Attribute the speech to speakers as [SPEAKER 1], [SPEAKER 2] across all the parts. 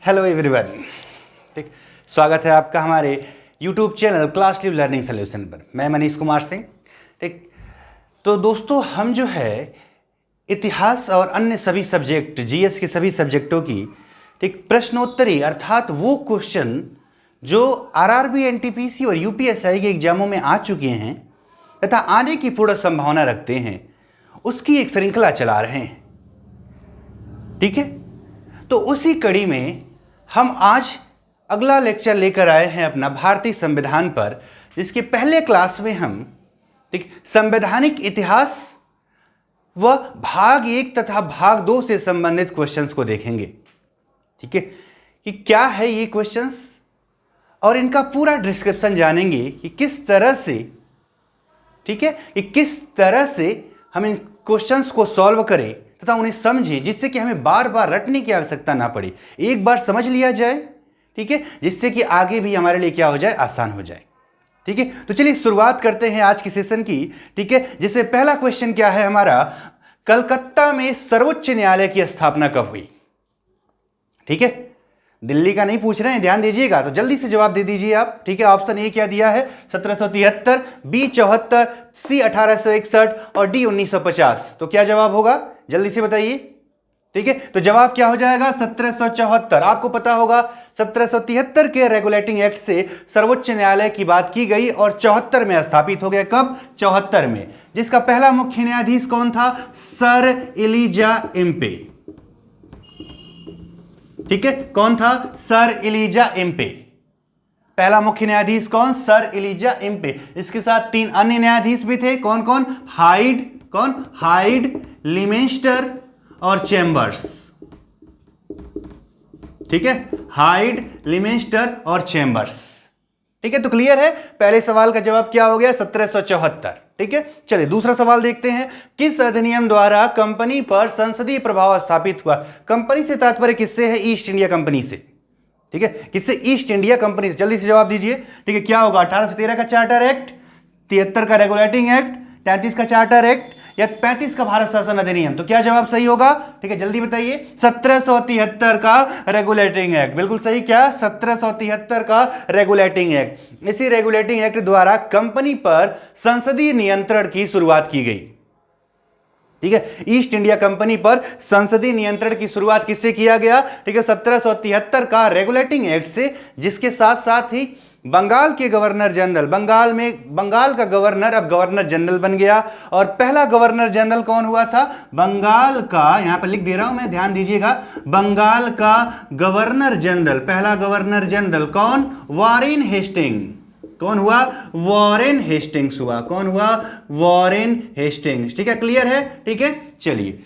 [SPEAKER 1] Hello everyone, ठीक, स्वागत है आपका हमारे YouTube channel class live learning solution पर। मैं मनीष कुमार सिंह। ठीक, तो दोस्तों हम जो है इतिहास और अन्य सभी सब्जेक्ट, जीएस के सभी सब्जेक्टों की ठीक प्रश्नोत्तरी अर्थात वो क्वेश्चन जो आरआरबी, एनटीपीसी और यूपीएसआई के एग्जामों में आ चुके हैं तथा आने की पूर्ण संभावना रखते हैं, उसकी एक श्रृंखला चला रहे हैं। ठीक है, तो उसी कड़ी में हम आज अगला लेक्चर लेकर आए हैं अपना भारतीय संविधान पर, जिसके पहले क्लास में हम ठीक संवैधानिक इतिहास व भाग 1 तथा भाग 2 से संबंधित क्वेश्चंस को देखेंगे। ठीक है, कि क्या है ये क्वेश्चंस और इनका पूरा डिस्क्रिप्शन जानेंगे कि किस तरह से, ठीक है, कि किस तरह से हम इन क्वेश्चंस को सॉल्व करें तथा उन्हें समझें, जिससे कि हमें बार बार रटने की आवश्यकता ना पड़े, एक बार समझ लिया जाए। ठीक है, जिससे कि आगे भी हमारे लिए क्या हो जाए, आसान हो जाए। ठीक है, तो चलिए शुरुआत करते हैं आज की सेशन की। ठीक है, जिससे पहला क्वेश्चन क्या है हमारा, कलकत्ता में सर्वोच्च न्यायालय की स्थापना कब हुई? ठीक है, दिल्ली का नहीं पूछ रहे हैं, ध्यान दीजिएगा, तो जल्दी से जवाब दे दीजिए आप। ठीक है, ऑप्शन ए क्या दिया है, 1773, बी 74, सी 1861 और डी 1950। तो क्या जवाब होगा, जल्दी से बताइए। ठीक है, तो जवाब क्या हो जाएगा, 1774। आपको पता होगा 1773 के रेगुलेटिंग एक्ट से सर्वोच्च न्यायालय की बात की गई और 74 में स्थापित हो गया। कब? 74 में, जिसका पहला मुख्य न्यायाधीश कौन था, सर एलिजा एम्पे। ठीक है, कौन था, सर एलिजा एम्पे। पहला मुख्य न्यायाधीश कौन, सर एलिजा एम्पे। इसके साथ 3 अन्य न्यायाधीश भी थे, कौन कौन, हाइड, लिमेस्टर और चैम्बर्स। ठीक है, हाइड, लिमेस्टर और चैम्बर्स। ठीक है, तो क्लियर है, पहले सवाल का जवाब क्या हो गया, 1774। ठीक है, चलिए दूसरा सवाल देखते हैं। किस अधिनियम द्वारा कंपनी पर संसदीय प्रभाव स्थापित हुआ? कंपनी से तात्पर्य किससे है, ईस्ट इंडिया कंपनी से। ठीक है, किससे, ईस्ट इंडिया कंपनी से। जल्दी से जवाब दीजिए। ठीक है, क्या होगा, 1813 का चार्टर एक्ट, 73 का रेगुलेटिंग एक्ट, 33 का चार्टर एक्ट या 35 का भारत शासन अधिनियम? तो क्या जवाब सही होगा? ठीक है, जल्दी बताइए। 1773 का रेगुलेटिंग एक्ट, बिल्कुल सही। क्या, 1773 का रेगुलेटिंग एक्ट। इसी रेगुलेटिंग एक्ट द्वारा कंपनी पर संसदीय नियंत्रण की शुरुआत की गई। ठीक है, ईस्ट इंडिया कंपनी पर संसदीय नियंत्रण की शुरुआत किससे किया गया? ठीक है, 1773 का रेगुलेटिंग एक्ट से, जिसके साथ साथ ही बंगाल के गवर्नर जनरल, बंगाल का गवर्नर अब गवर्नर जनरल बन गया। और पहला गवर्नर जनरल कौन हुआ था, बंगाल का, यहां पर लिख दे रहा हूं मैं, ध्यान दीजिएगा, बंगाल का गवर्नर जनरल, पहला गवर्नर जनरल कौन, वॉरेन हेस्टिंग। कौन हुआ, वॉरेन हेस्टिंग्स हुआ। कौन हुआ, वॉरेन हेस्टिंग्स। ठीक है, क्लियर है। ठीक है, चलिए,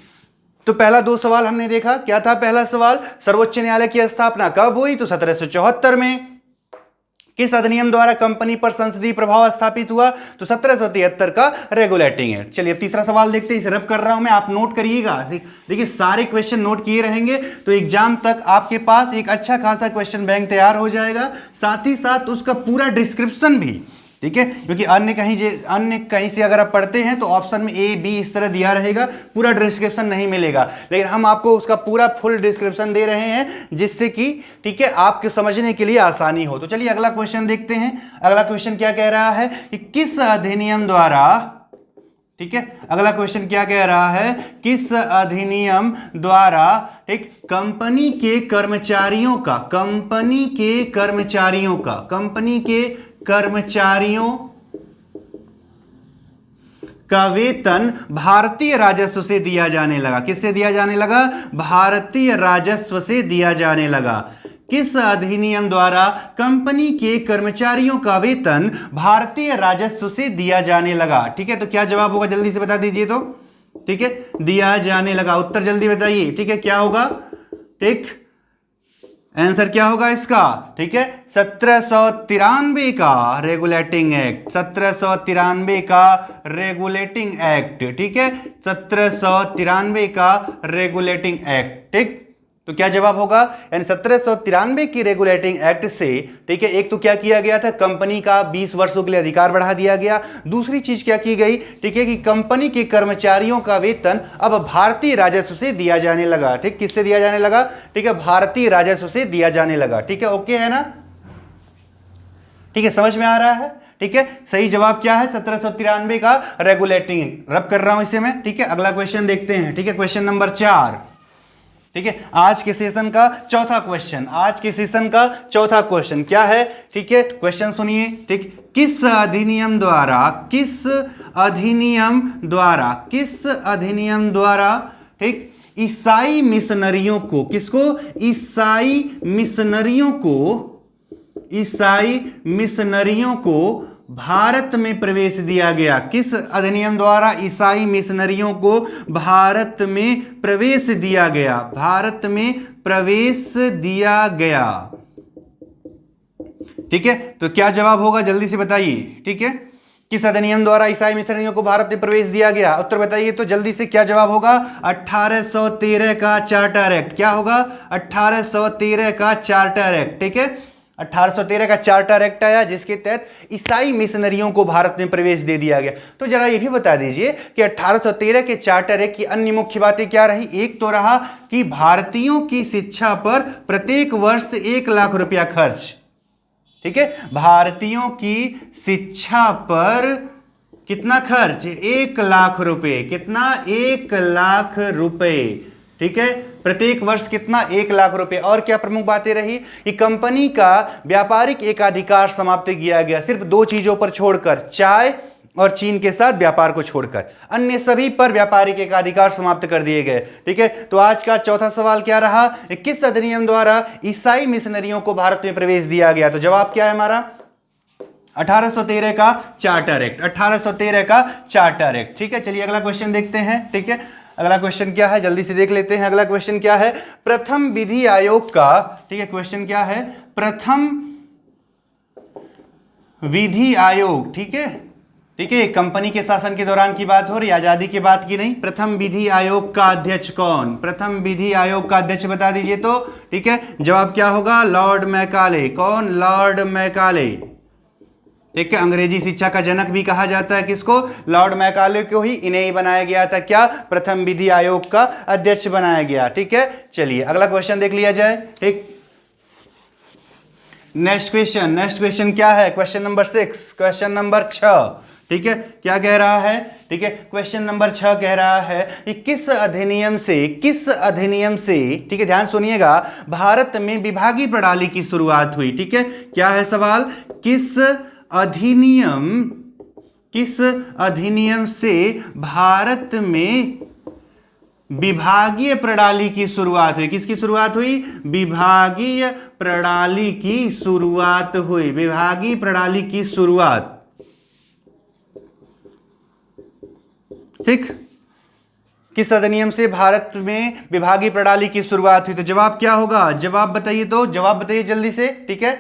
[SPEAKER 1] तो पहला 2 सवाल हमने देखा। क्या था पहला सवाल, सर्वोच्च न्यायालय की स्थापना कब हुई? तो 1774 में। किस अधिनियम द्वारा कंपनी पर संसदीय प्रभाव स्थापित हुआ? तो 1773 का रेगुलेटिंग एक्ट। चलिए अब तीसरा सवाल देखते हैं, इसे रब कर रहा हूं मैं, आप नोट करिएगा। देखिए सारे क्वेश्चन नोट किए रहेंगे तो एग्जाम तक आपके पास एक अच्छा खासा क्वेश्चन बैंक तैयार हो जाएगा, साथ ही साथ उसका पूरा डिस्क्रिप्शन भी। ठीक है, क्योंकि अन्य कहीं से अगर आप पढ़ते हैं तो ऑप्शन में ए बी इस तरह दिया रहेगा, पूरा डिस्क्रिप्शन नहीं मिलेगा, लेकिन हम आपको उसका पूरा फुल डिस्क्रिप्शन दे रहे हैं, जिससे कि ठीक है आपके समझने के लिए आसानी हो। तो चलिए अगला क्वेश्चन देखते हैं। अगला क्वेश्चन क्या कह रहा है कि किस अधिनियम द्वारा, ठीक है, अगला क्वेश्चन क्या कह रहा है, किस अधिनियम द्वारा एक कंपनी के कर्मचारियों का वेतन भारतीय राजस्व से दिया जाने लगा? किससे दिया जाने लगा? भारतीय राजस्व से दिया जाने लगा। किस अधिनियम द्वारा कंपनी के कर्मचारियों का वेतन भारतीय राजस्व से दिया जाने लगा? ठीक है, तो क्या जवाब होगा, जल्दी से बता दीजिए। तो ठीक है, दिया जाने लगा, उत्तर जल्दी बताइए। ठीक है, क्या होगा, ठीक आंसर क्या होगा इसका? ठीक है, 1793 का रेगुलेटिंग एक्ट, 1793 का रेगुलेटिंग एक्ट। ठीक है, 1793 का रेगुलेटिंग एक्ट। ठीक, तो क्या जवाब होगा, यानी 1793 की रेगुलेटिंग एक्ट से, ठीक है, एक तो क्या किया गया था, कंपनी का 20 वर्षों के लिए अधिकार बढ़ा दिया गया। दूसरी चीज क्या की गई, ठीक है, कि कंपनी के कर्मचारियों का वेतन अब भारतीय राजस्व से दिया जाने लगा। ठीक, किससे दिया जाने लगा, ठीक है, भारतीय राजस्व से दिया जाने लगा। ठीक है, ओके है ना, ठीक है, समझ में आ रहा है। ठीक है, सही जवाब क्या है, 1793 का रेगुलेटिंग। रब कर रहा हूं इसे मैं। ठीक है, अगला क्वेश्चन देखते हैं। ठीक है, क्वेश्चन नंबर 4। ठीक है, आज के सेशन का चौथा क्वेश्चन, आज के सेशन का चौथा क्वेश्चन क्या है, ठीक है, क्वेश्चन सुनिए। ठीक, किस अधिनियम द्वारा, किस अधिनियम द्वारा, किस अधिनियम द्वारा, ठीक, ईसाई मिशनरियों को, किसको, ईसाई मिशनरियों को, ईसाई मिशनरियों को भारत में प्रवेश दिया गया। किस अधिनियम द्वारा ईसाई मिशनरियों को भारत में प्रवेश दिया गया, भारत में प्रवेश दिया गया। ठीक है, तो क्या जवाब होगा, जल्दी से बताइए। ठीक है, किस अधिनियम द्वारा ईसाई मिशनरियों को भारत में प्रवेश दिया गया, उत्तर बताइए तो जल्दी से। क्या जवाब होगा, 1813 का चार्टर एक्ट। क्या होगा, 1813 का चार्टर एक्ट। ठीक है, 1813 का चार्टर एक्ट आया, जिसके तहत ईसाई मिशनरियों को भारत में प्रवेश दे दिया गया। तो जरा ये भी बता दीजिए कि 1813 के चार्टर एक्ट की अन्य मुख्य बातें क्या रही। एक तो रहा कि भारतीयों की शिक्षा पर प्रत्येक वर्ष 1 लाख रुपया खर्च। ठीक है, भारतीयों की शिक्षा पर कितना खर्च, 1 लाख रुपए। कितना, 1 लाख रुपए। ठीक है, प्रत्येक वर्ष कितना, 1 लाख रुपए। और क्या प्रमुख बातें रही कि कंपनी का व्यापारिक एकाधिकार समाप्त किया गया, सिर्फ 2 चीजों पर छोड़कर, चाय और चीन के साथ व्यापार को छोड़कर, अन्य सभी पर व्यापारिक एकाधिकार समाप्त कर दिए गए। ठीक है, तो आज का चौथा सवाल क्या रहा, किस अधिनियम द्वारा ईसाई मिशनरियों को भारत में प्रवेश दिया गया। तो जवाब क्या है हमारा, 1813 का चार्टर एक्ट, 1813 का चार्टर एक्ट। ठीक है, चलिए अगला क्वेश्चन देखते हैं। ठीक है, अगला क्वेश्चन क्या है, जल्दी से देख लेते हैं। अगला क्वेश्चन क्या है, प्रथम विधि आयोग का, ठीक है, क्वेश्चन क्या है, प्रथम विधि आयोग। ठीक है, ठीक है, कंपनी के शासन के दौरान की बात हो रही, आजादी की बात की नहीं। प्रथम विधि आयोग का अध्यक्ष कौन, प्रथम विधि आयोग का अध्यक्ष बता दीजिए तो। ठीक है, जवाब क्या होगा, लॉर्ड मैकाले। कौन, लॉर्ड मैकाले। ठीक है, अंग्रेजी शिक्षा का जनक भी कहा जाता है किसको, लॉर्ड मैकाले को ही, इन्हें ही बनाया गया था क्या, प्रथम विधि आयोग का अध्यक्ष बनाया गया। ठीक है, चलिए अगला क्वेश्चन देख लिया जाए। ठीक, नेक्स्ट क्वेश्चन, नेक्स्ट क्वेश्चन क्या है, क्वेश्चन नंबर 6, क्वेश्चन नंबर 6। ठीक है, क्या कह रहा है, ठीक है, क्वेश्चन नंबर 6 कह रहा है कि किस अधिनियम से, किस अधिनियम से, ठीक है, ध्यान सुनिएगा, भारत में विभागीय प्रणाली की शुरुआत हुई। ठीक है, क्या है सवाल, किस अधिनियम, किस अधिनियम से भारत में विभागीय प्रणाली की शुरुआत हुई। किसकी शुरुआत हुई, विभागीय प्रणाली की शुरुआत हुई, विभागीय प्रणाली की शुरुआत। ठीक, किस अधिनियम से भारत में विभागीय प्रणाली की शुरुआत हुई। तो जवाब क्या होगा, जवाब बताइए तो, जवाब बताइए जल्दी से। ठीक है,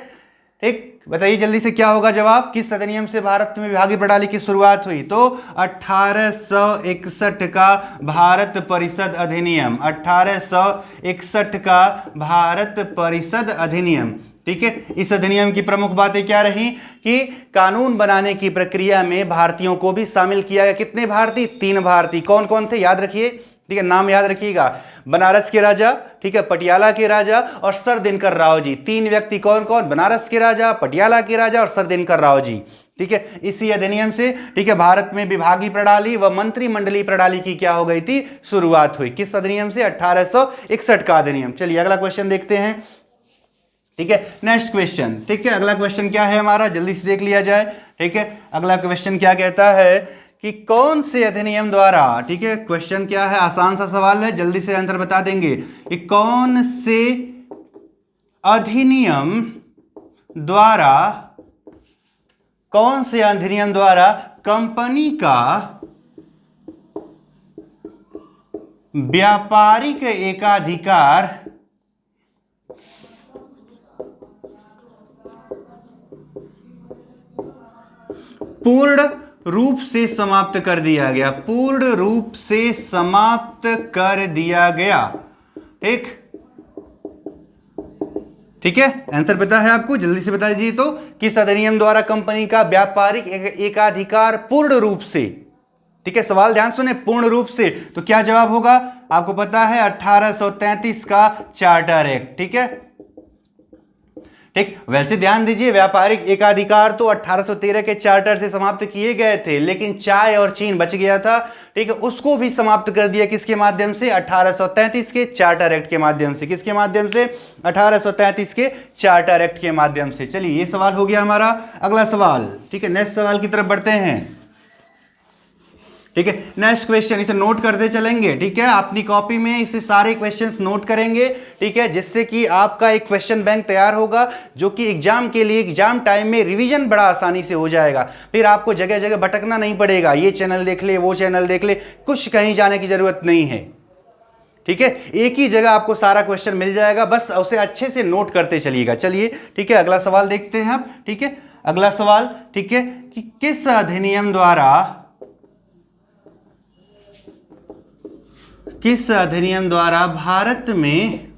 [SPEAKER 1] ठीक, बताइए जल्दी से क्या होगा जवाब, किस अधिनियम से भारत में विभागीय प्रणाली की शुरुआत हुई। तो 1861 का भारत परिषद अधिनियम, 1861 का भारत परिषद अधिनियम। ठीक है, इस अधिनियम की प्रमुख बातें क्या रही कि कानून बनाने की प्रक्रिया में भारतीयों को भी शामिल किया गया। कितने भारतीय, 3 भारतीय। कौन कौन थे, याद रखिए। ठीक है, नाम याद रखिएगा, बनारस के राजा, ठीक है, पटियाला के राजा और सर दिनकर राव जी। 3 व्यक्ति कौन कौन, बनारस के राजा, पटियाला के राजा और सर दिनकर राव जी। ठीक है, इसी अधिनियम से, ठीक है, भारत में विभागीय प्रणाली व मंत्रिमंडलीय प्रणाली की क्या हो गई थी, शुरुआत हुई। किस अधिनियम से, 1861 का अधिनियम। चलिए अगला क्वेश्चन देखते हैं। ठीक है, नेक्स्ट क्वेश्चन। ठीक है, अगला क्वेश्चन क्या है हमारा, जल्दी से देख लिया जाए। ठीक है, अगला क्वेश्चन क्या कहता है कि कौन से अधिनियम द्वारा, ठीक है, क्वेश्चन क्या है, आसान सा सवाल है, जल्दी से आंसर बता देंगे कि कौन से अधिनियम द्वारा, कौन से अधिनियम द्वारा कंपनी का व्यापारिक एकाधिकार पूर्ण रूप से समाप्त कर दिया गया, पूर्ण रूप से समाप्त कर दिया गया। ठीक, ठीक है, आंसर पता है आपको, जल्दी से बता दीजिए तो। किस अधिनियम द्वारा कंपनी का व्यापारिक एकाधिकार पूर्ण रूप से, ठीक है, सवाल ध्यान सुने, पूर्ण रूप से, तो क्या जवाब होगा आपको पता है 1833 का चार्टर एक्ट। ठीक है, ठीक, वैसे ध्यान दीजिए व्यापारिक एकाधिकार तो 1813 के चार्टर से समाप्त किए गए थे, लेकिन चाय और चीन बच गया था। ठीक है, उसको भी समाप्त कर दिया किसके माध्यम से, 1833 के चार्टर एक्ट के माध्यम से। किसके माध्यम से, 1833 के चार्टर एक्ट के माध्यम से। चलिए ये सवाल हो गया हमारा। अगला सवाल, ठीक है, नेक्स्ट सवाल की तरफ बढ़ते हैं। ठीक है, नेक्स्ट क्वेश्चन, इसे नोट करते चलेंगे। ठीक है, अपनी कॉपी में इसे सारे क्वेश्चंस नोट करेंगे। ठीक है, जिससे कि आपका एक क्वेश्चन बैंक तैयार होगा, जो कि एग्जाम के लिए, एग्जाम टाइम में रिवीजन बड़ा आसानी से हो जाएगा। फिर आपको जगह जगह भटकना नहीं पड़ेगा, ये चैनल देख ले, वो चैनल देख ले, कुछ कहीं जाने की जरूरत नहीं है। ठीक है, एक ही जगह आपको सारा क्वेश्चन मिल जाएगा, बस उसे अच्छे से नोट करते चलिएगा। चलिए, ठीक है, अगला सवाल देखते हैं आप। ठीक है, अगला सवाल, ठीक है, कि किस अधिनियम द्वारा भारत में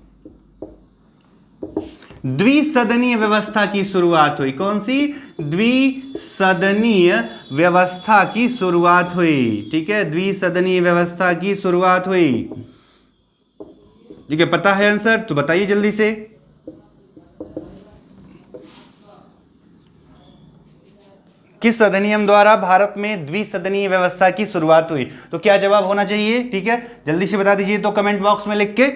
[SPEAKER 1] द्विसदनीय व्यवस्था की शुरुआत हुई? कौन सी? द्विसदनीय व्यवस्था की शुरुआत हुई। ठीक है, द्विसदनीय व्यवस्था की शुरुआत हुई। ठीक है, पता है आंसर तो बताइए जल्दी से। किस अधिनियम द्वारा भारत में द्विसदनीय व्यवस्था की शुरुआत हुई? तो क्या जवाब होना चाहिए? ठीक है, जल्दी से बता दीजिए तो कमेंट बॉक्स में लिख के।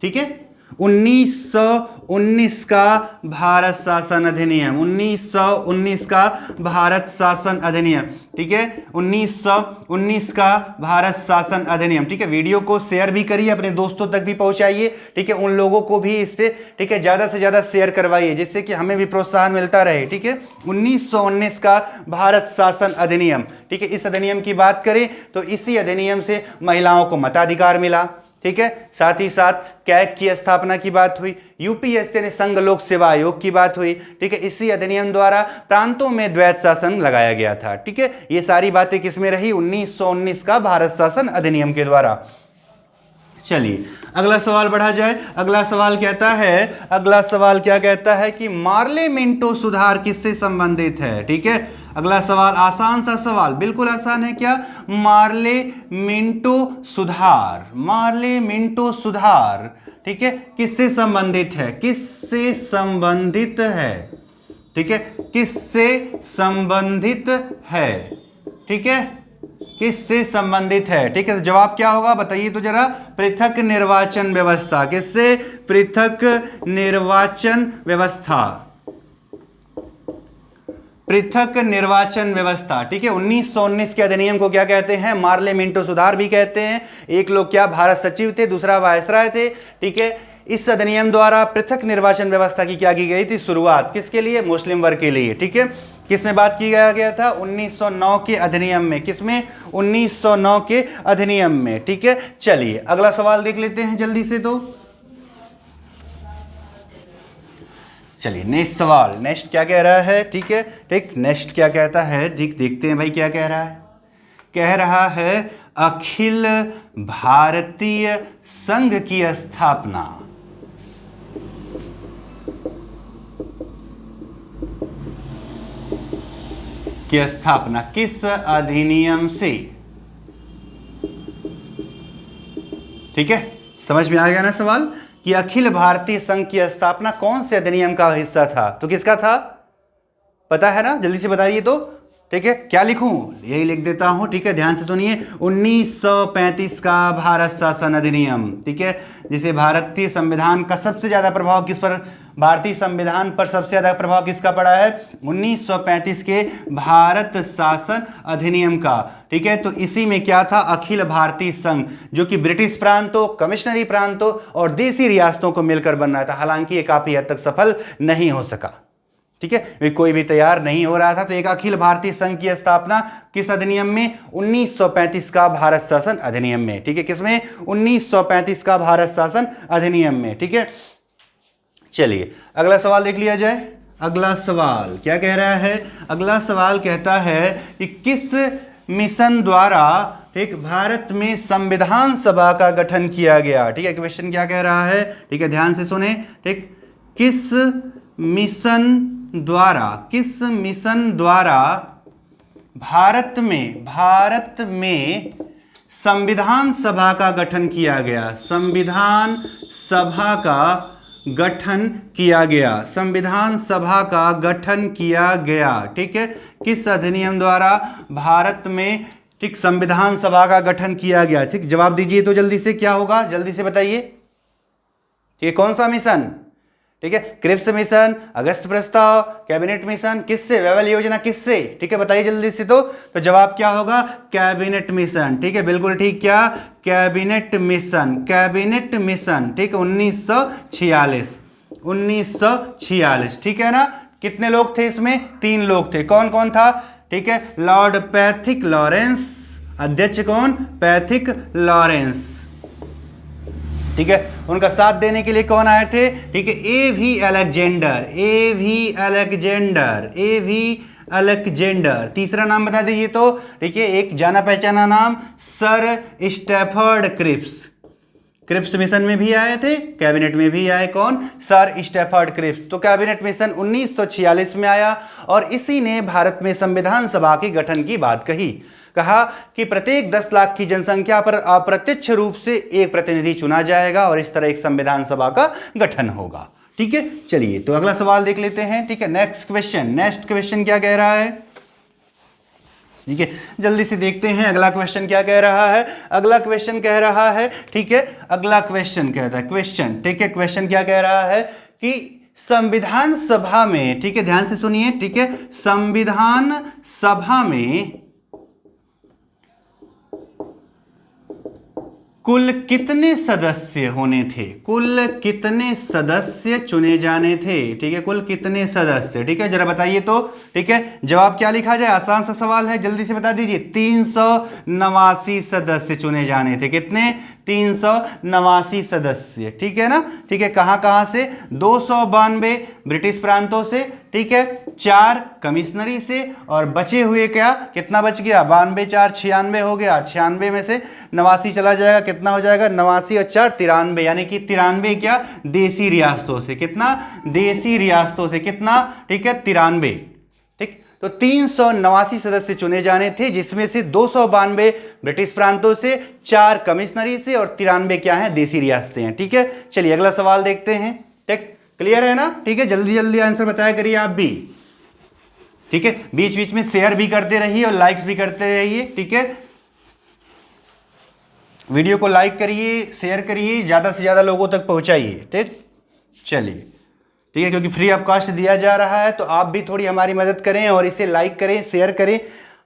[SPEAKER 1] ठीक है, 1919 का भारत शासन अधिनियम, 1919 का भारत शासन अधिनियम। ठीक है, 1919 का भारत शासन अधिनियम। ठीक है, वीडियो को शेयर भी करिए, अपने दोस्तों तक भी पहुंचाइए। ठीक है, उन लोगों को भी इस पे, ठीक है, ज्यादा से ज्यादा शेयर करवाइए, जिससे कि हमें भी प्रोत्साहन मिलता रहे। ठीक है, 1919 का भारत शासन अधिनियम। ठीक है, इस अधिनियम की बात करें तो इसी अधिनियम से महिलाओं को मताधिकार मिला। ठीक है, साथ ही साथ कैग की स्थापना की बात हुई, यूपीएससी ने संघ लोक सेवा आयोग की बात हुई। ठीक है, इसी अधिनियम द्वारा प्रांतों में द्वैत शासन लगाया गया था। ठीक है, ये सारी बातें किसमें रही? 1919 का भारत शासन अधिनियम के द्वारा। चलिए अगला सवाल बढ़ा जाए। अगला सवाल क्या कहता है कि मार्ले मिंटो सुधार किससे संबंधित है? ठीक है, अगला सवाल आसान सा सवाल, बिल्कुल आसान है। क्या? मार्ले मिंटो सुधार, ठीक है, किससे संबंधित है? किससे संबंधित है? ठीक है, किससे संबंधित है? ठीक है, किससे संबंधित है? ठीक है, तो जवाब क्या होगा बताइए तो जरा। पृथक निर्वाचन व्यवस्था। किससे? पृथक निर्वाचन व्यवस्था। पृथक निर्वाचन व्यवस्था। ठीक है, 1919 के अधिनियम को क्या कहते हैं? मार्ले मिंटो सुधार भी कहते हैं। एक लोग क्या भारत सचिव थे, दूसरा वायसराय थे। ठीक है, इस अधिनियम द्वारा पृथक निर्वाचन व्यवस्था की क्या की गई थी? शुरुआत किसके लिए? मुस्लिम वर्ग के लिए। ठीक है, किसमें बात की गया था? 1909 के अधिनियम में। किसमें? 1909 के अधिनियम में। ठीक है, चलिए अगला सवाल देख लेते हैं जल्दी से। तो चलिए नेक्स्ट सवाल, नेक्स्ट क्या कह रहा है? ठीक है, ठीक, नेक्स्ट क्या कहता है? ठीक, देखते हैं भाई क्या कह रहा है। कह रहा है अखिल भारतीय संघ की स्थापना किस अधिनियम से? ठीक है, समझ में आ गया ना सवाल कि अखिल भारतीय संघ की स्थापना कौन से अधिनियम का हिस्सा था? तो किसका था? पता है ना, जल्दी से बताइए तो। ठीक है, क्या लिखूं? यही लिख देता हूं। ठीक है, ध्यान से सुनिए, 1935 का भारत शासन अधिनियम। ठीक है, जिसे भारतीय संविधान का सबसे ज्यादा प्रभाव किस पर, भारतीय संविधान पर सबसे ज्यादा प्रभाव किसका पड़ा है? 1935 के भारत शासन अधिनियम का। ठीक है, तो इसी में क्या था? अखिल भारतीय संघ, जो कि ब्रिटिश प्रांतों, कमिश्नरी प्रांतों और देसी रियासतों को मिलकर बन रहा था। हालांकि ये काफी हद तक सफल नहीं हो सका। ठीक है, कोई भी तैयार नहीं हो रहा था। तो एक अखिल भारतीय संघ की स्थापना किस अधिनियम में? 1935 का भारत शासन अधिनियम में। ठीक है, किसमें? 1935 का भारत शासन अधिनियम में। ठीक है, चलिए अगला सवाल देख लिया जाए। अगला सवाल क्या कह रहा है? अगला सवाल कहता है कि किस मिशन द्वारा, ठीक, भारत में संविधान सभा का गठन किया गया? ठीक है, क्वेश्चन क्या कह रहा है? ठीक है, ध्यान से सुने। ठीक, किस मिशन द्वारा भारत में संविधान सभा का गठन किया गया? संविधान सभा का गठन किया गया। ठीक है, किस अधिनियम द्वारा भारत में, ठीक, संविधान सभा का गठन किया गया? ठीक, जवाब दीजिए तो जल्दी से, क्या होगा जल्दी से बताइए। ठीक है, कौन सा मिशन? ठीक है, क्रिप्स मिशन, अगस्त प्रस्ताव, कैबिनेट मिशन, किससे? वेवल योजना, किससे? ठीक है, बताइए जल्दी से। तो जवाब क्या होगा? Cabinet mission. ठीक है, बिल्कुल ठीक, क्या? Cabinet mission. ठीक है, 1946। ठीक है ना। कितने लोग थे इसमें? 3 लोग थे। कौन कौन था? ठीक है, लॉर्ड पैथिक लॉरेंस, अध्यक्ष कौन? Pethick Lawrence. ठीक है, उनका साथ देने के लिए कौन आए थे? ठीक है, एवी अलेक्जेंडर। तीसरा नाम बता दीजिए तो। ठीक है, एक जाना पहचाना नाम, सर स्टैफर्ड क्रिप्स मिशन में भी आए थे, कैबिनेट में भी आए। कौन? Sir Stafford Cripps. तो कैबिनेट मिशन 1946 में आया और इसी ने भारत में संविधान सभा के गठन की बात कहा कि प्रत्येक 10 लाख की जनसंख्या पर अप्रत्यक्ष रूप से एक प्रतिनिधि चुना जाएगा और इस तरह एक संविधान सभा का गठन होगा। ठीक है, चलिए तो अगला सवाल देख लेते हैं। ठीक है, नेक्स्ट क्वेश्चन क्या कह रहा है? ठीक है, जल्दी से देखते हैं अगला क्वेश्चन क्या कह रहा है। अगला क्वेश्चन कह रहा है, ठीक है, अगला क्वेश्चन कहता है ठीक है, क्वेश्चन क्या कह रहा है कि संविधान सभा में, ठीक है, ध्यान से सुनिए, ठीक है, संविधान सभा में कुल कितने सदस्य होने थे? कुल कितने सदस्य चुने जाने थे? ठीक है, कुल कितने सदस्य? ठीक है, जरा बताइए तो। ठीक है, जवाब क्या लिखा जाए? आसान सा सवाल है, जल्दी से बता दीजिए। 389 सदस्य चुने जाने थे। कितने? 389 सदस्य। ठीक है ना। ठीक है, कहां से? 292 ब्रिटिश प्रांतों से, ठीक है, 4 कमिश्नरी से, और बचे हुए क्या, कितना बच गया? 92 4 96 हो गया। 96 में से 89 चला जाएगा, कितना हो जाएगा? 89 और 4 93, यानी कि 93 क्या? देसी रियासतों से। कितना? देसी रियासतों से। कितना? ठीक है, 93। ठीक, तो 389 सदस्य चुने जाने थे, जिसमें से 292 ब्रिटिश प्रांतों से, 4 कमिश्नरी से, और 93 क्या है? देसी रियासतें हैं। ठीक है, चलिए अगला सवाल देखते हैं। ठीक, क्लियर है ना। ठीक है, जल्दी जल्दी आंसर बताया करिए आप भी। ठीक है, बीच बीच में शेयर भी करते रहिए और लाइक्स भी करते रहिए। ठीक है, वीडियो को लाइक करिए, शेयर करिए, ज्यादा से ज्यादा लोगों तक पहुंचाइए। ठीक, चलिए, ठीक है, क्योंकि फ्री ऑफ कॉस्ट दिया जा रहा है, तो आप भी थोड़ी हमारी मदद करें और इसे लाइक करें, शेयर करें,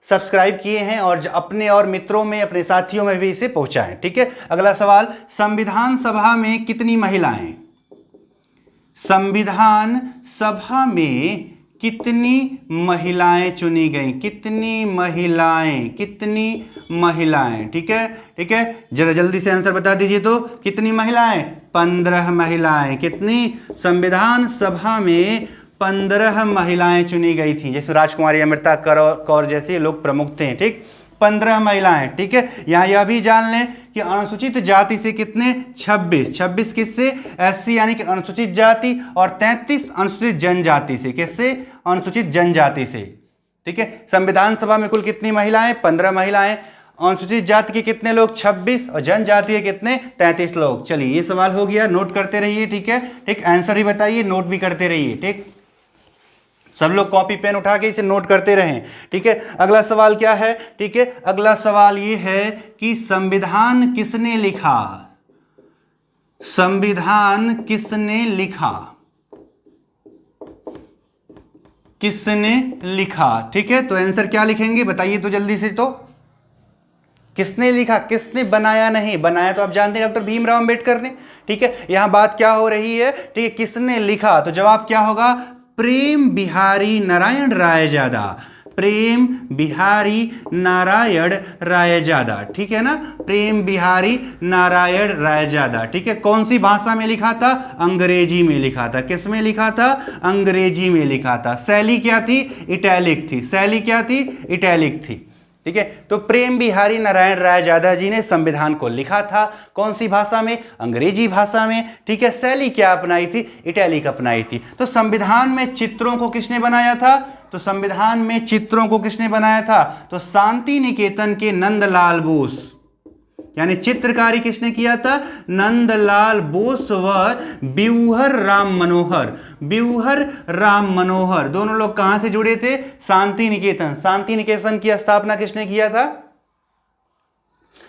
[SPEAKER 1] सब्सक्राइब किए हैं और अपने और मित्रों में, अपने साथियों में भी इसे पहुंचाएं। ठीक है, अगला सवाल, संविधान सभा में कितनी महिलाएं? संविधान सभा में कितनी महिलाएं चुनी गई? कितनी महिलाएं? ठीक है, जरा जल्दी से आंसर बता दीजिए तो। कितनी महिलाएं? 15 महिलाएं। कितनी? संविधान सभा में 15 महिलाएं चुनी गई थी, जैसे राजकुमारी अमृता कौर जैसे लोग प्रमुख थे। ठीक, 15 महिलाएं। ठीक है, यहां यह भी जान लें कि अनुसूचित जाति से कितने? 26 किससे? एससी यानी कि अनुसूचित जाति, और 33 अनुसूचित जनजाति से। किससे? अनुसूचित जनजाति से। ठीक है, संविधान सभा में कुल कितनी महिलाएं? 15 महिलाएं। अनुसूचित जाति के कितने लोग? 26, और जनजाति के कितने? 33 लोग। चलिए, ये सवाल हो गया, नोट करते रहिए। ठीक है, ठीक, आंसर ही बताइए, नोट भी करते रहिए। ठीक, सब लोग कॉपी पेन उठा के इसे नोट करते रहें। ठीक है, अगला सवाल क्या है? ठीक है, अगला सवाल ये है कि संविधान किसने लिखा? संविधान किसने लिखा? ठीक है, तो आंसर क्या लिखेंगे बताइए तो जल्दी से। तो किसने लिखा? किसने बनाया? नहीं बनाया तो आप जानते हैं डॉक्टर भीमराव अंबेडकर ने। ठीक है, यहां बात क्या हो रही है? ठीक है, किसने लिखा? तो जवाब क्या होगा? प्रेम बिहारी नारायण रायजादा। प्रेम बिहारी नारायण रायजादा। ठीक है ना, प्रेम बिहारी नारायण रायजादा। ठीक है, कौन सी भाषा में लिखा था? अंग्रेजी में लिखा था। किस में लिखा था? अंग्रेजी में लिखा था। शैली क्या थी? इटैलिक थी। शैली क्या थी? इटैलिक थी। ठीक है। तो प्रेम बिहारी नारायण रायजादा जी ने संविधान को लिखा था कौन सी भाषा में? अंग्रेजी भाषा में, ठीक है। शैली क्या अपनाई थी? इटैलिक अपनाई थी। तो संविधान में चित्रों को किसने बनाया था? तो संविधान में चित्रों को किसने बनाया था? तो शांति निकेतन के नंदलाल बोस, यानी चित्रकारी किसने किया था? नंदलाल बोस व ब्यूहर राम मनोहर। ब्यूहर राम मनोहर दोनों लोग कहां से जुड़े थे? शांति निकेतन। शांति निकेतन की स्थापना किसने किया था?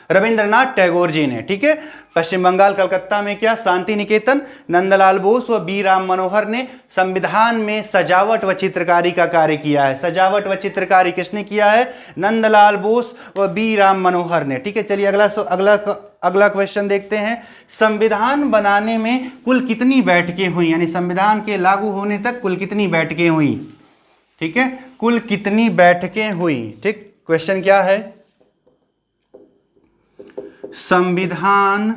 [SPEAKER 1] रविंद्रनाथ टैगोर जी ने, ठीक है। पश्चिम बंगाल कलकत्ता में क्या? शांति निकेतन। नंदलाल बोस व बी राम मनोहर ने संविधान में सजावट व चित्रकारी का कार्य किया है। सजावट व चित्रकारी किसने किया है? नंदलाल बोस व बी राम मनोहर ने, ठीक है। चलिए अगला क्वेश्चन देखते हैं। संविधान बनाने में कुल कितनी बैठकें हुई, यानी संविधान के लागू होने तक कुल कितनी बैठकें हुई, ठीक है। कुल कितनी बैठकें हुई, ठीक। क्वेश्चन क्या है? संविधान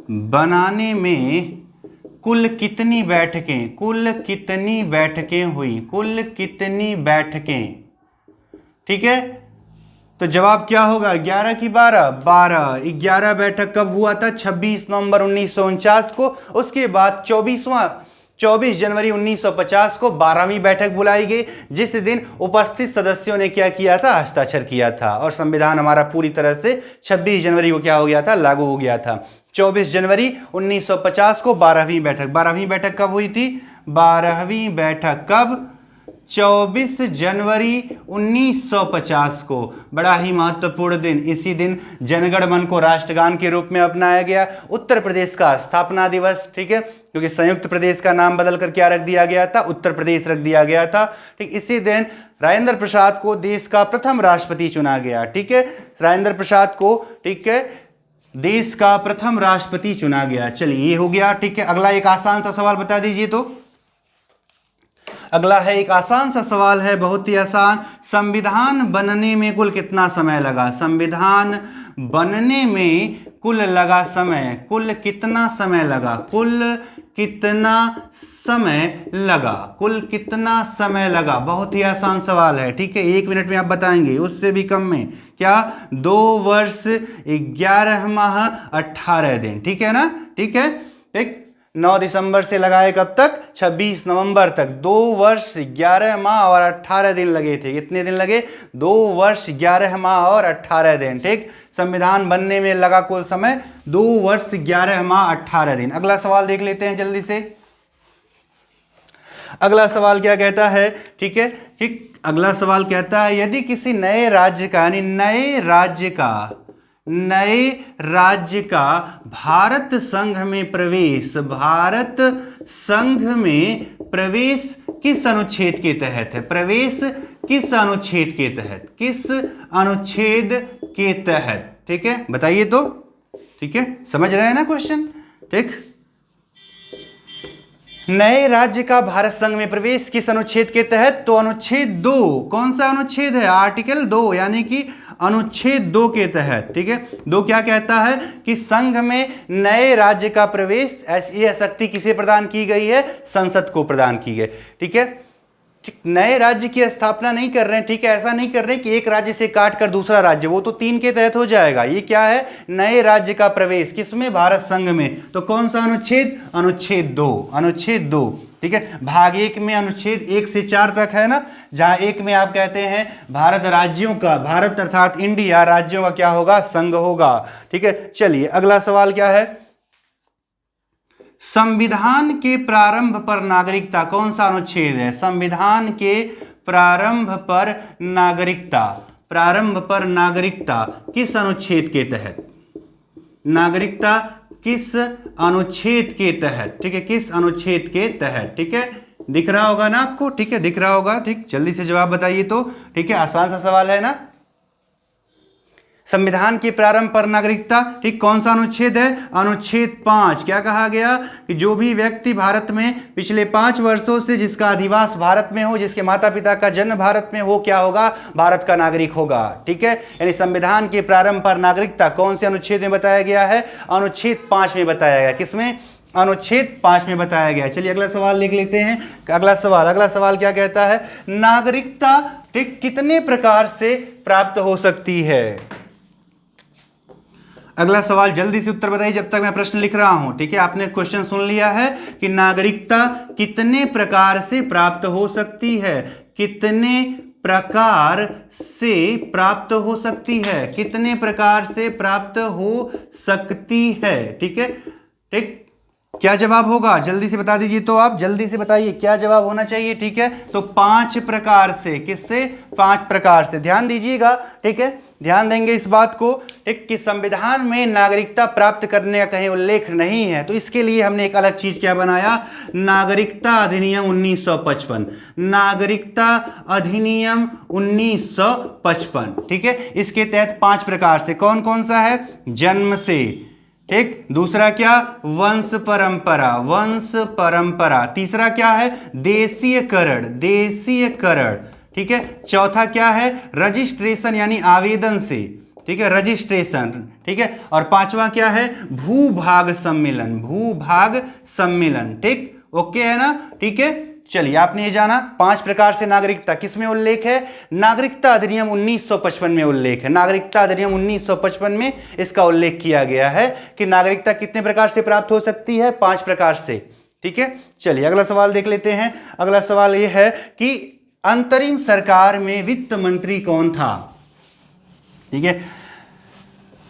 [SPEAKER 1] बनाने में कुल कितनी बैठकें, कुल कितनी बैठकें हुई, कुल कितनी बैठकें, ठीक है। तो जवाब क्या होगा? 11 की 12? 12। 11 बैठक कब हुआ था? 26 नवंबर 1949 को। उसके बाद 24 जनवरी 1950 को 12वीं बैठक बुलाई गई, जिस दिन उपस्थित सदस्यों ने क्या किया था? हस्ताक्षर किया था। और संविधान हमारा पूरी तरह से 26 जनवरी को क्या हो गया था? लागू हो गया था। 24 जनवरी 1950 को 12वीं बैठक। 12वीं बैठक कब हुई थी? 12वीं बैठक कब? 24 जनवरी 1950 को। बड़ा ही महत्वपूर्ण दिन। इसी दिन जनगण मन को राष्ट्रगान के रूप में अपनाया गया। उत्तर प्रदेश का स्थापना दिवस, ठीक है, क्योंकि संयुक्त प्रदेश का नाम बदलकर क्या रख दिया गया था? उत्तर प्रदेश रख दिया गया था, ठीक। इसी दिन राजेंद्र प्रसाद को देश का प्रथम राष्ट्रपति चुना गया, ठीक है। राजेंद्र प्रसाद को, ठीक है, देश का प्रथम राष्ट्रपति चुना गया। चलिए ये हो गया, ठीक है। अगला एक आसान सा सवाल बता दीजिए। तो अगला है एक आसान सा सवाल है, बहुत ही आसान। संविधान बनने में कुल कितना समय लगा? संविधान बनने में कुल लगा समय, कुल कितना समय लगा? कुल कितना समय लगा? कुल कितना समय लगा? बहुत ही आसान सवाल है, ठीक है। 1 मिनट में आप बताएंगे, उससे भी कम में। क्या? 2 वर्ष 11 माह 18 दिन, ठीक है ना? ठीक है, ठीक। 9 दिसंबर से लगाए कब तक? 26 नवंबर तक। 2 वर्ष 11 माह और 18 दिन लगे थे। कितने दिन लगे? 2 वर्ष 11 माह और 18 दिन, ठीक। संविधान बनने में लगा कुल समय 2 वर्ष 11 माह 18 दिन। अगला सवाल देख लेते हैं जल्दी से। अगला सवाल क्या कहता है, ठीक है, ठीक। अगला सवाल कहता है, यदि किसी नए राज्य का, यानी नए राज्य का भारत संघ में प्रवेश, भारत संघ में प्रवेश किस अनुच्छेद के तहत है? प्रवेश किस अनुच्छेद के तहत? किस अनुच्छेद के तहत, ठीक है, बताइए तो, ठीक है। समझ रहे हैं ना क्वेश्चन, ठीक। नए राज्य का भारत संघ में प्रवेश किस अनुच्छेद के तहत? तो अनुच्छेद 2। कौन सा अनुच्छेद है? आर्टिकल 2, यानी कि अनुच्छेद 2 के तहत, ठीक है। 2 क्या कहता है कि संघ में नए राज्य का प्रवेश, यह शक्ति किसे प्रदान की गई है? संसद को प्रदान की गई, ठीक है। नए राज्य की स्थापना नहीं कर रहे हैं, ठीक है। ऐसा नहीं कर रहे हैं कि एक राज्य से काट कर दूसरा राज्य, वो तो 3 के तहत हो जाएगा। ये क्या है? नए राज्य का प्रवेश किसमें? भारत संघ में। तो कौन सा अनुच्छेद? अनुच्छेद 2, अनुच्छेद 2, ठीक है। भाग 1 में अनुच्छेद 1 से 4 तक है ना, जहां 1 में आप कहते हैं भारत राज्यों का, भारत अर्थात इंडिया राज्यों का क्या होगा? संघ होगा, ठीक है। चलिए अगला सवाल क्या है? संविधान के प्रारंभ पर नागरिकता, कौन सा अनुच्छेद है? संविधान के प्रारंभ पर नागरिकता, प्रारंभ पर नागरिकता किस अनुच्छेद के तहत? नागरिकता किस अनुच्छेद के तहत, ठीक है, किस अनुच्छेद के तहत, ठीक है। दिख रहा होगा ना आपको, ठीक है, दिख रहा होगा, ठीक। जल्दी से जवाब बताइए तो, ठीक है। आसान सा सवाल है ना। संविधान के प्रारंभ पर नागरिकता, ठीक। कौन सा अनुच्छेद है? अनुच्छेद 5। क्या कहा गया कि जो भी व्यक्ति भारत में पिछले 5 वर्षों से जिसका अधिवास भारत में हो, जिसके माता पिता का जन्म भारत में हो, क्या होगा? भारत का नागरिक होगा, ठीक है। यानी संविधान के प्रारंभ पर नागरिकता कौन से अनुच्छेद में बताया गया है? अनुच्छेद 5 में बताया गया। किसमें? अनुच्छेद 5 में बताया गया है। चलिए अगला सवाल लिख लेते हैं। अगला सवाल क्या कहता है? नागरिकता ठीक कितने प्रकार से प्राप्त हो सकती है? अगला सवाल जल्दी से उत्तर बताइए जब तक मैं प्रश्न लिख रहा हूं। ठीक है, आपने क्वेश्चन सुन लिया है कि नागरिकता कितने प्रकार से प्राप्त हो सकती है। कितने प्रकार से प्राप्त हो सकती है? कितने प्रकार से प्राप्त हो सकती है? ठीक है, ठीक, क्या जवाब होगा जल्दी से बता दीजिए। तो आप जल्दी से बताइए क्या जवाब होना चाहिए। ठीक है, तो 5 प्रकार से। किससे? 5 प्रकार से। ध्यान दीजिएगा। ठीक है, ध्यान देंगे इस बात को एक कि संविधान में नागरिकता प्राप्त करने का कहीं उल्लेख नहीं है, तो इसके लिए हमने एक अलग चीज क्या बनाया? नागरिकता अधिनियम 1955। नागरिकता अधिनियम 1955। ठीक है, इसके तहत 5 प्रकार से। कौन कौन सा है? जन्म से। ठीक, दूसरा क्या? वंश परंपरा। वंश परंपरा। तीसरा क्या है? देशीयकरण। देशीयकरण। ठीक है, चौथा क्या है? रजिस्ट्रेशन यानी आवेदन से। ठीक है, रजिस्ट्रेशन। ठीक है, और पांचवा क्या है? भूभाग सम्मेलन। भूभाग सम्मेलन। ठीक, ओके है ना? ठीक है, चलिए आपने ये जाना 5 प्रकार से नागरिकता किसमें उल्लेख है? नागरिकता अधिनियम 1955 में उल्लेख है। नागरिकता अधिनियम 1955 में इसका उल्लेख किया गया है कि नागरिकता कितने प्रकार से प्राप्त हो सकती है? 5 प्रकार से। ठीक है, चलिए अगला सवाल देख लेते हैं। अगला सवाल यह है कि अंतरिम सरकार में वित्त मंत्री कौन था? ठीक है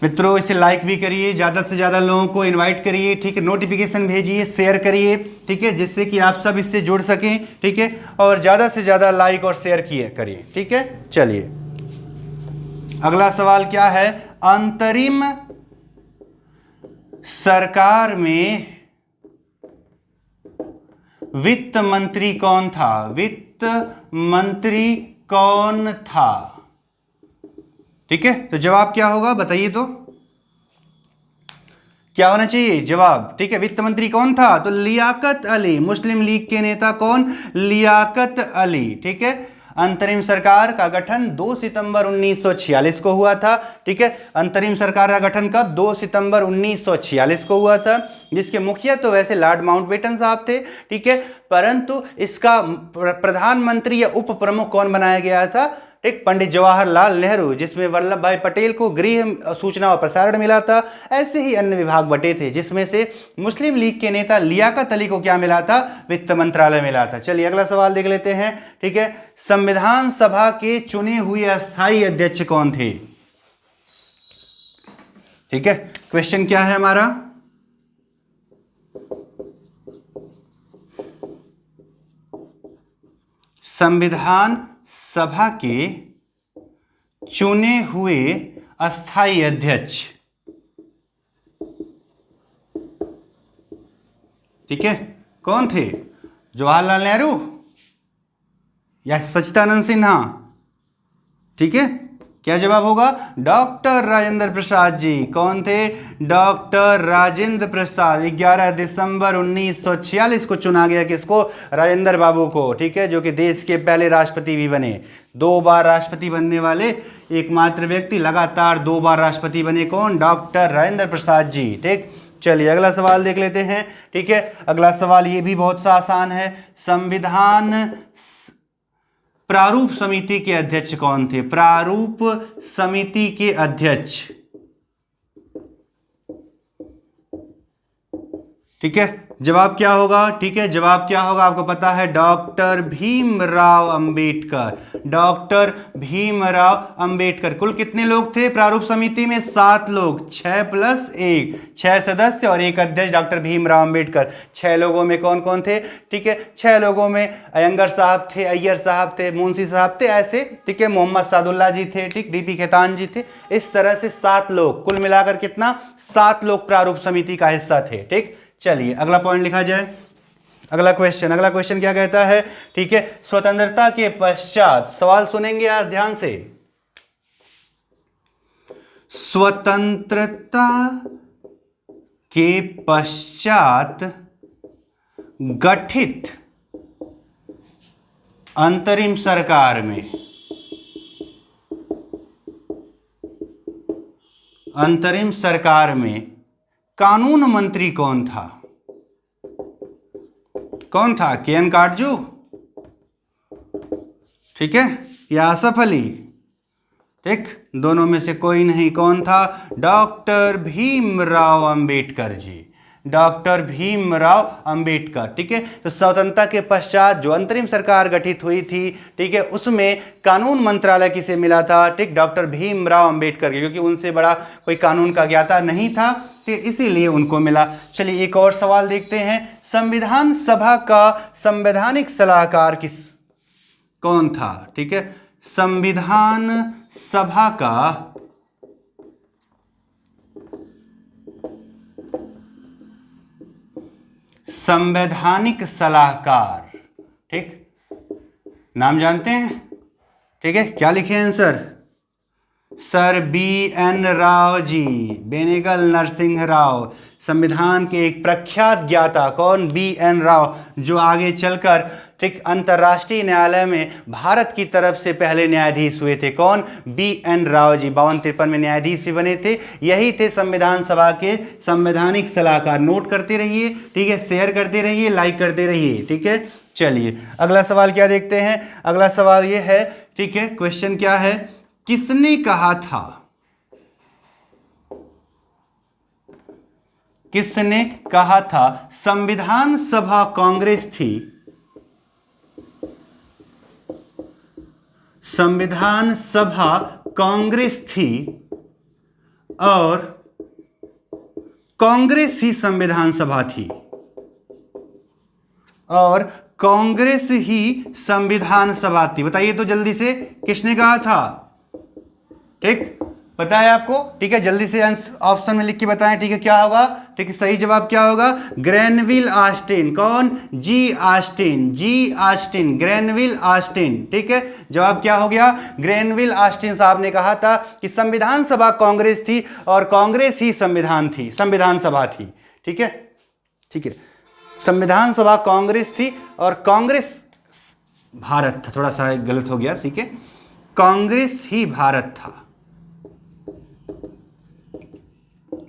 [SPEAKER 1] मित्रों, इसे लाइक भी करिए, ज़्यादा से ज़्यादा लोगों को इनवाइट करिए। ठीक है, नोटिफिकेशन भेजिए, शेयर करिए। ठीक है, जिससे कि आप सब इससे जुड़ सकें। ठीक है, और ज़्यादा से ज़्यादा लाइक और शेयर करिए। ठीक है, चलिए अगला सवाल क्या है? अंतरिम सरकार में वित्त मंत्री कौन था? वित्त मंत्री कौन था? ठीक है, तो जवाब क्या होगा बताइए। तो क्या होना चाहिए जवाब? ठीक है, वित्त मंत्री कौन था? तो लियाकत अली। मुस्लिम लीग के नेता कौन? लियाकत अली। ठीक है, अंतरिम सरकार का गठन 2 सितंबर 1946 को हुआ था। ठीक है, अंतरिम सरकार का गठन कब? 2 सितंबर 1946 को हुआ था, जिसके मुखिया तो वैसे लॉर्ड माउंटबेटन साहब थे। ठीक है, परंतु इसका प्रधानमंत्री या उप प्रमुख कौन बनाया गया था? एक पंडित जवाहरलाल नेहरू, जिसमें वल्लभ भाई पटेल को गृह सूचना और प्रसारण मिला था। ऐसे ही अन्य विभाग बटे थे, जिसमें से मुस्लिम लीग के नेता लियाकत अली को क्या मिला था? वित्त मंत्रालय मिला था। चलिए अगला सवाल देख लेते हैं। ठीक है, संविधान सभा के चुने हुए अस्थायी अध्यक्ष कौन थे? ठीक है, क्वेश्चन क्या है हमारा? संविधान सभा के चुने हुए अस्थायी अध्यक्ष। ठीक है, कौन थे? जवाहरलाल नेहरू या सच्चिदानंद सिन्हा? ठीक है, क्या जवाब होगा? डॉक्टर राजेंद्र प्रसाद जी। कौन थे? डॉक्टर राजेंद्र प्रसाद। 11 दिसंबर 1946 को चुना गया। किसको? राजेंद्र बाबू को। ठीक है, जो कि देश के पहले राष्ट्रपति भी बने। 2 बार राष्ट्रपति बनने वाले एकमात्र व्यक्ति, लगातार 2 बार राष्ट्रपति बने। कौन? डॉक्टर राजेंद्र प्रसाद जी। ठीक, चलिए अगला सवाल देख लेते हैं। ठीक है, अगला सवाल ये भी बहुत सा आसान है। संविधान प्रारूप समिति के अध्यक्ष कौन थे? प्रारूप समिति के अध्यक्ष। ठीक है, जवाब क्या होगा? ठीक है, जवाब क्या होगा आपको पता है? डॉक्टर भीमराव अंबेडकर। डॉक्टर भीमराव अंबेडकर। कुल कितने लोग थे प्रारूप समिति में? 7 लोग। 6 + 1, 6 सदस्य और 1 अध्यक्ष डॉक्टर भीमराव अंबेडकर। 6 लोगों में कौन कौन थे? ठीक है, 6 लोगों में अयंगर साहब थे, अय्यर साहब थे, मुंशी साहब थे, ऐसे। ठीक है, मोहम्मद सादुल्ला जी थे, ठीक, डीपी खेतान जी थे। इस तरह से 7 लोग, कुल मिलाकर कितना? 7 लोग प्रारूप समिति का हिस्सा थे। ठीक, चलिए अगला पॉइंट लिखा जाए। अगला क्वेश्चन क्या कहता है? ठीक है, स्वतंत्रता के पश्चात, सवाल सुनेंगे यार ध्यान से। स्वतंत्रता के पश्चात गठित अंतरिम सरकार में कानून मंत्री कौन था? कौन था, के.एन. काटजू, ठीक है, या आसफ अली, ठीक, दोनों में से कोई नहीं। कौन था, डॉक्टर भीमराव अंबेडकर जी, डॉक्टर भीमराव अंबेडकर, ठीक है। तो स्वतंत्रता के पश्चात जो अंतरिम सरकार गठित हुई थी, ठीक है, उसमें कानून मंत्रालय किसे मिला था, ठीक, डॉक्टर भीमराव अंबेडकर के, क्योंकि उनसे बड़ा कोई कानून का ज्ञाता नहीं था, ठीक, इसीलिए उनको मिला। चलिए एक और सवाल देखते हैं, संविधान सभा का संवैधानिक सलाहकार कौन था, ठीक है, संविधान सभा का संवैधानिक सलाहकार, ठीक, नाम जानते हैं, ठीक है, क्या लिखे answer, sir BN. Rao ji, Benegal Narasimha Rao, संविधान के एक प्रख्यात ज्ञाता। कौन, बी.एन. राव, जो आगे चलकर, ठीक, अंतर्राष्ट्रीय न्यायालय में भारत की तरफ से पहले न्यायाधीश हुए थे। कौन, बी.एन. राव जी, 52-53 में न्यायाधीश भी बने थे, यही थे संविधान सभा के संवैधानिक सलाहकार। नोट करते रहिए, ठीक है, शेयर करते रहिए, लाइक करते रहिए, ठीक है। चलिए अगला सवाल क्या देखते हैं, अगला सवाल ये है, ठीक है, क्वेश्चन क्या है, किसने कहा था, किसने कहा था संविधान सभा कांग्रेस थी, संविधान सभा कांग्रेस थी और कांग्रेस ही संविधान सभा थी, और कांग्रेस ही संविधान सभा थी। बताइए तो जल्दी से, किसने कहा था, ठीक, पता है आपको, ठीक है, जल्दी से ऑप्शन में लिख के बताएं, ठीक है, क्या होगा, ठीक है, सही जवाब क्या होगा, ग्रेनविल ऑस्टिन। कौन, जी ऑस्टिन, जी ऑस्टिन, ग्रेनविल ऑस्टिन, ठीक है, जवाब क्या हो गया, ग्रेनविल ऑस्टिन साहब ने कहा था कि संविधान सभा कांग्रेस थी और कांग्रेस ही संविधान थी, संविधान सभा थी, ठीक है, ठीक है, संविधान सभा कांग्रेस थी और कांग्रेस भारत था, थोड़ा सा गलत हो गया, ठीक है, कांग्रेस ही भारत था,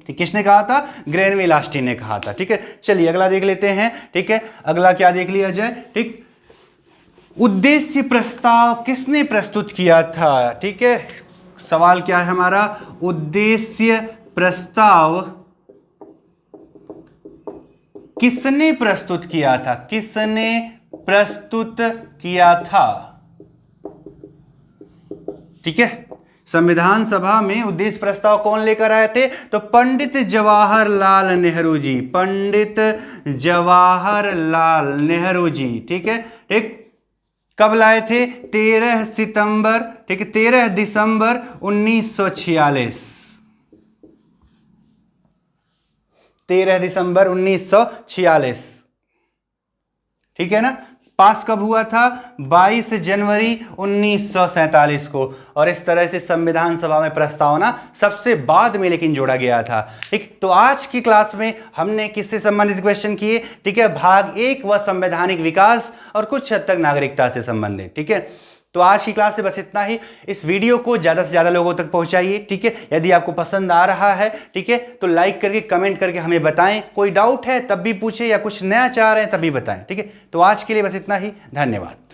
[SPEAKER 1] ठीक, किसने कहा था, ग्रेनविल ऑस्टिन ने कहा था, ठीक है। चलिए अगला देख लेते हैं, ठीक है, अगला क्या देख लिया जाए, ठीक, उद्देश्य प्रस्ताव किसने प्रस्तुत किया था, ठीक है, सवाल क्या है हमारा, उद्देश्य प्रस्ताव किसने प्रस्तुत किया था, किसने प्रस्तुत किया था, ठीक है, संविधान सभा में उद्देश्य प्रस्ताव कौन लेकर आए थे, तो पंडित जवाहरलाल नेहरू जी, पंडित जवाहरलाल नेहरू जी, ठीक है, ठीक, कब लाए थे, 13 सितंबर, ठीक है, 13 दिसंबर 1946, 13 दिसंबर 1946, ठीक है ना। पास कब हुआ था, 22 जनवरी 1947 को, और इस तरह से संविधान सभा में प्रस्तावना सबसे बाद में लेकिन जोड़ा गया था, ठीक। तो आज की क्लास में हमने किससे संबंधित क्वेश्चन किए, ठीक है, भाग 1 व संवैधानिक विकास और कुछ हद तक नागरिकता से संबंधित, ठीक है। तो आज की क्लास से बस इतना ही। इस वीडियो को ज़्यादा से ज़्यादा लोगों तक पहुंचाइए, ठीक है। यदि आपको पसंद आ रहा है, ठीक है, तो लाइक करके कमेंट करके हमें बताएं। कोई डाउट है तब भी पूछें, या कुछ नया चाह रहे हैं तब भी बताएं, ठीक है। तो आज के लिए बस इतना ही, धन्यवाद।